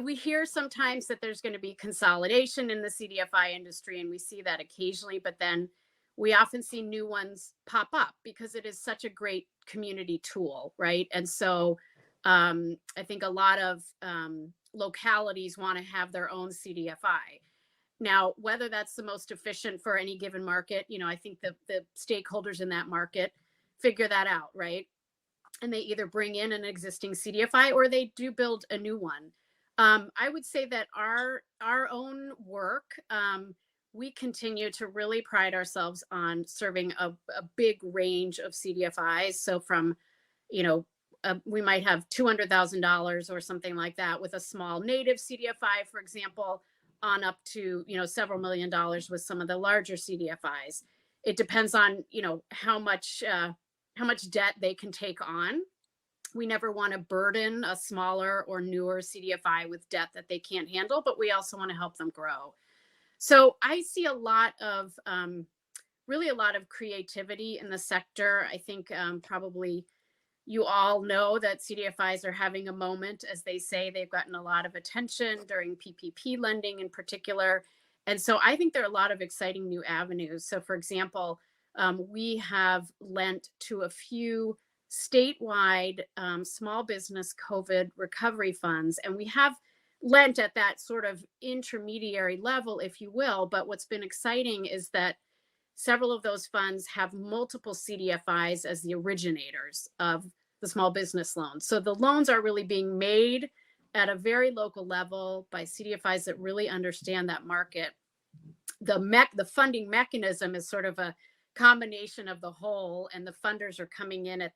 we hear sometimes that there's going to be consolidation in the CDFI industry, and we see that occasionally, but then we often see new ones pop up because it is such a great community tool, right? And so I think a lot of localities want to have their own CDFI. Now, whether that's the most efficient for any given market, you know, I think the stakeholders in that market figure that out, right? And they either bring in an existing CDFI or they do build a new one. I would say that our own work, we continue to really pride ourselves on serving a big range of CDFIs. So from, you know, we might have $200,000 or something like that with a small native CDFI, for example, on up to, you know, several $1 million with some of the larger CDFIs. It depends on, you know, how much debt they can take on. We never want to burden a smaller or newer CDFI with debt that they can't handle, but we also want to help them grow. So I see a lot of, really a lot of creativity in the sector. I think probably you all know that CDFIs are having a moment. As they say, they've gotten a lot of attention during PPP lending in particular. And so I think there are a lot of exciting new avenues. So for example, we have lent to a few statewide small business COVID recovery funds, and we have lent at that sort of intermediary level, if you will. But what's been exciting is that several of those funds have multiple CDFIs as the originators of the small business loans. So the loans are really being made at a very local level by CDFIs that really understand that market. The funding mechanism is sort of a combination of the whole, and the funders are coming in at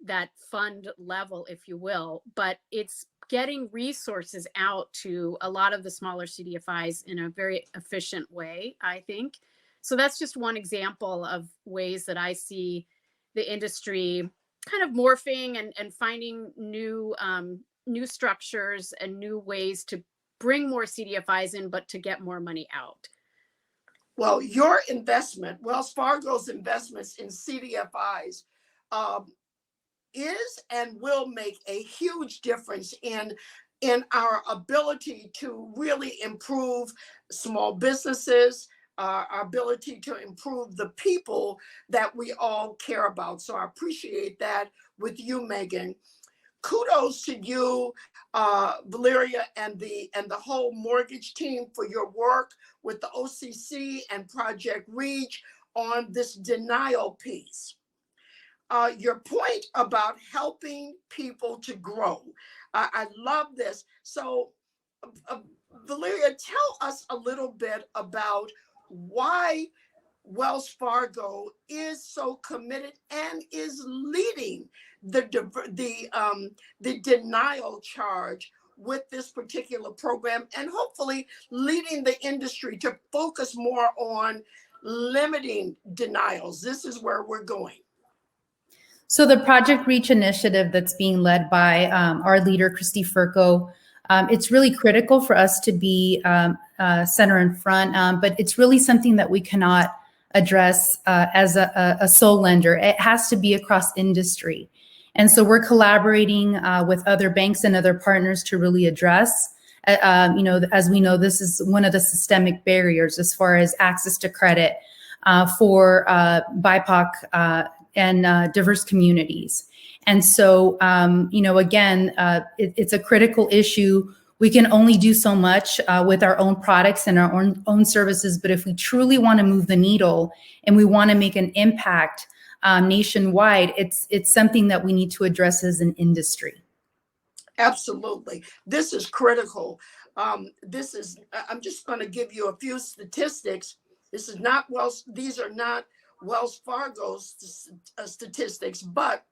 that fund level, if you will, but it's getting resources out to a lot of the smaller CDFIs in a very efficient way, I think. So that's just one example of ways that I see the industry kind of morphing and finding new structures and new ways to bring more CDFIs in, but to get more money out. Well, your investment, Wells Fargo's investments in CDFIs, is and will make a huge difference in our ability to really improve small businesses, our ability to improve the people that we all care about. So I appreciate that with you, Megan. kudos to you, Valeria, and the whole mortgage team for your work with the OCC and Project Reach on this denial piece. Your point about helping people to grow, I love this. So, Valeria, tell us a little bit about why Wells Fargo is so committed and is leading the denial charge with this particular program, and hopefully leading the industry to focus more on limiting denials. This is where we're going. So the Project Reach initiative that's being led by our leader, Christy Furco, it's really critical for us to be center in front, but it's really something that we cannot address as a sole lender. It has to be across industry. And so we're collaborating with other banks and other partners to really address, as we know, this is one of the systemic barriers as far as access to credit for BIPOC and diverse communities. And so, again, it's a critical issue. We can only do so much with our own products and our own services. But if we truly want to move the needle and we want to make an impact nationwide, it's something that we need to address as an industry. Absolutely. This is critical. I'm just going to give you a few statistics. These are not Wells Fargo's statistics, but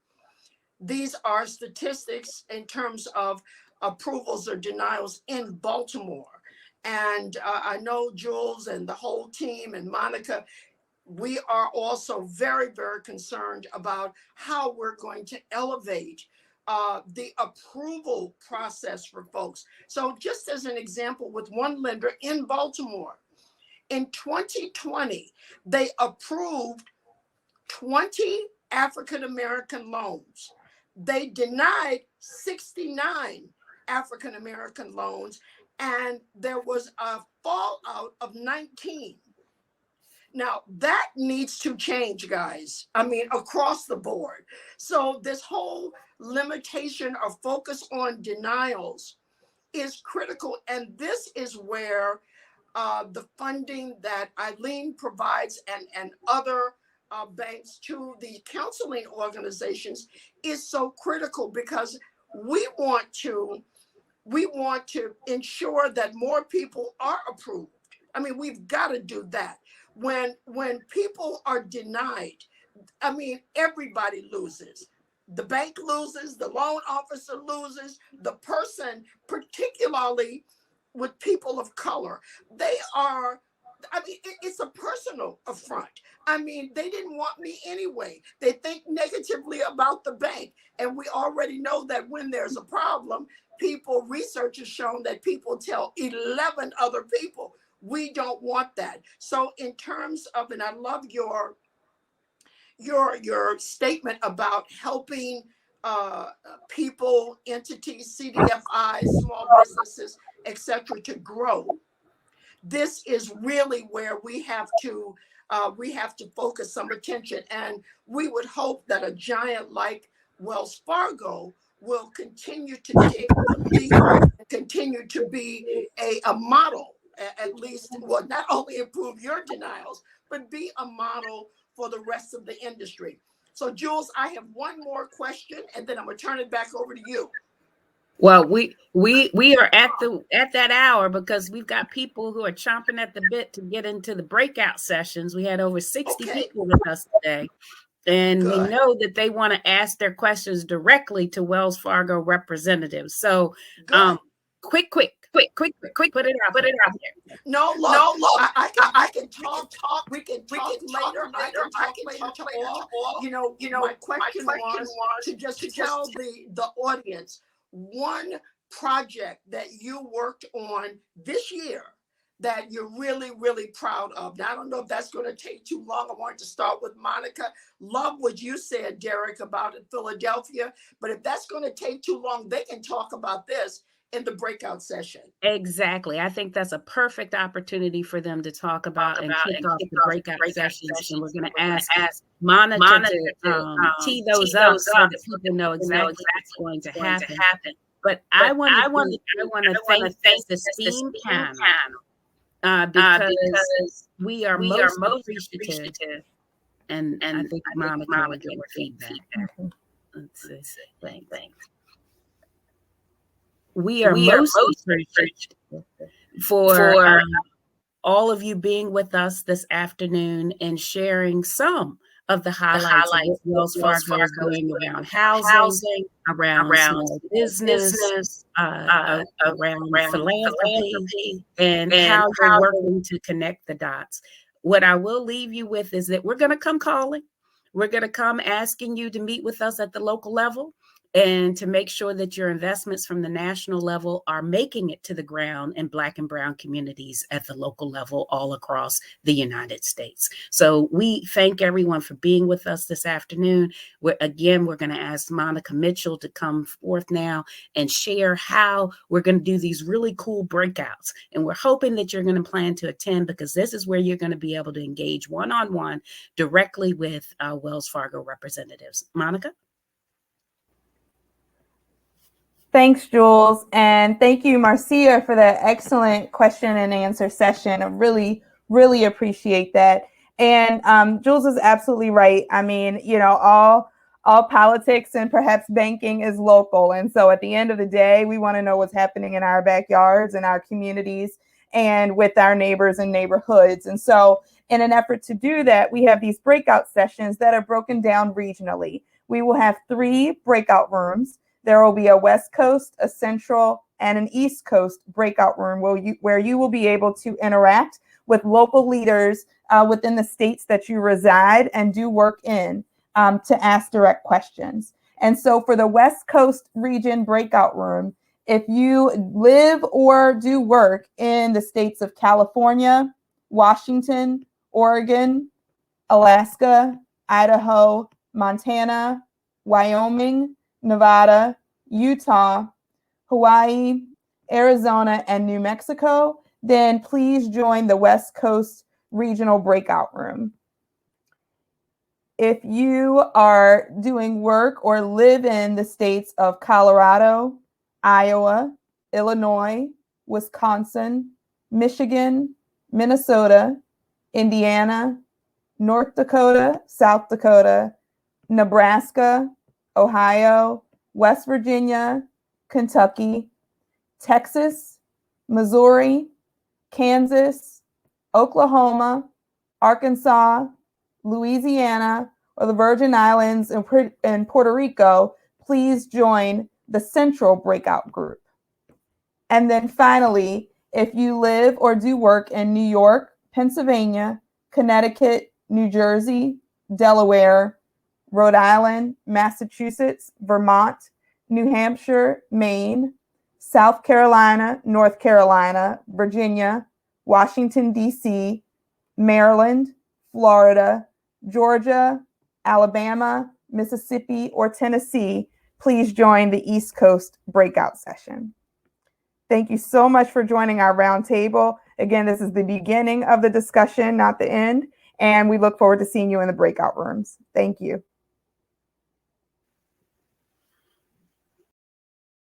these are statistics in terms of approvals or denials in Baltimore. And I know Jules and the whole team and Monica, we are also very, very concerned about how we're going to elevate the approval process for folks. So just as an example, with one lender in Baltimore, in 2020, they approved 20 African-American loans. They denied 69 African-American loans, and there was a fallout of 19. Now, that needs to change, guys. I mean, across the board. So this whole limitation or focus on denials is critical. And this is where the funding that Eileen provides and other banks to the counseling organizations is so critical, because we want to ensure that more people are approved. I mean, we've got to do that. When people are denied, I mean, everybody loses. The bank loses, the loan officer loses, the person, particularly with people of color, it's a personal affront. I mean, they didn't want me anyway. They think negatively about the bank. And we already know that when there's a problem, research has shown that people tell 11 other people. We don't want that. So in terms of, and I love your statement about helping people, entities, CDFIs, small businesses, etc., to grow. This is really where we have to focus some attention, and we would hope that a giant like Wells Fargo will continue to take the lead, continue to be a model, at least, well, not only improve your denials, but be a model for the rest of the industry. So, Jules, I have one more question, and then I'm gonna turn it back over to you. Well, we are at that hour, because we've got people who are chomping at the bit to get into the breakout sessions. We had over 60 people with us today, and we know that they want to ask their questions directly to Wells Fargo representatives. So, quick, put it out there. No, look. I can talk. We can talk later. I can talk later to all. My question was to just tell the audience one project that you worked on this year that you're really, really proud of. Now, I don't know if that's going to take too long. I wanted to start with Monica. Love what you said, Derek, about Philadelphia. But if that's going to take too long, they can talk about this in the breakout session. Exactly. I think that's a perfect opportunity for them to talk about and kick off the breakout sessions. And we're going to ask Monica to tee those up so that people know exactly what's going to happen. But I want to thank the STEAM panel because we are most appreciative. And I think Monica will give feedback. Let's see. Thanks. We are most appreciative for all of you being with us this afternoon and sharing some of the highlights of what Wells Fargo is doing around housing, around small business, around philanthropy, and how you're working to connect the dots. What I will leave you with is that we're going to come calling. We're going to come asking you to meet with us at the local level and to make sure that your investments from the national level are making it to the ground in Black and Brown communities at the local level all across the United States. So we thank everyone for being with us this afternoon. We're going to ask Monica Mitchell to come forth now and share how we're going to do these really cool breakouts. And we're hoping that you're going to plan to attend because this is where you're going to be able to engage one-on-one directly with Wells Fargo representatives. Monica? Thanks, Jules. And thank you, Marcia, for that excellent question and answer session. I really, really appreciate that. And Jules is absolutely right. I mean, you know, all politics and perhaps banking is local. And so at the end of the day, we want to know what's happening in our backyards and our communities and with our neighbors and neighborhoods. And so in an effort to do that, we have these breakout sessions that are broken down regionally. We will have 3 breakout rooms. There will be a West Coast, a Central, and an East Coast breakout room where you will be able to interact with local leaders within the states that you reside and do work in to ask direct questions. And so for the West Coast region breakout room, if you live or do work in the states of California, Washington, Oregon, Alaska, Idaho, Montana, Wyoming, Nevada, Utah, Hawaii, Arizona, and New Mexico, then please join the West Coast Regional Breakout Room. If you are doing work or live in the states of Colorado, Iowa, Illinois, Wisconsin, Michigan, Minnesota, Indiana, North Dakota, South Dakota, Nebraska, Ohio, West Virginia, Kentucky, Texas, Missouri, Kansas, Oklahoma, Arkansas, Louisiana, or the Virgin Islands and Puerto Rico, please join the Central Breakout Group. And then finally, if you live or do work in New York, Pennsylvania, Connecticut, New Jersey, Delaware, Rhode Island, Massachusetts, Vermont, New Hampshire, Maine, South Carolina, North Carolina, Virginia, Washington, D.C., Maryland, Florida, Georgia, Alabama, Mississippi, or Tennessee, please join the East Coast breakout session. Thank you so much for joining our roundtable. Again, this is the beginning of the discussion, not the end, and we look forward to seeing you in the breakout rooms. Thank you.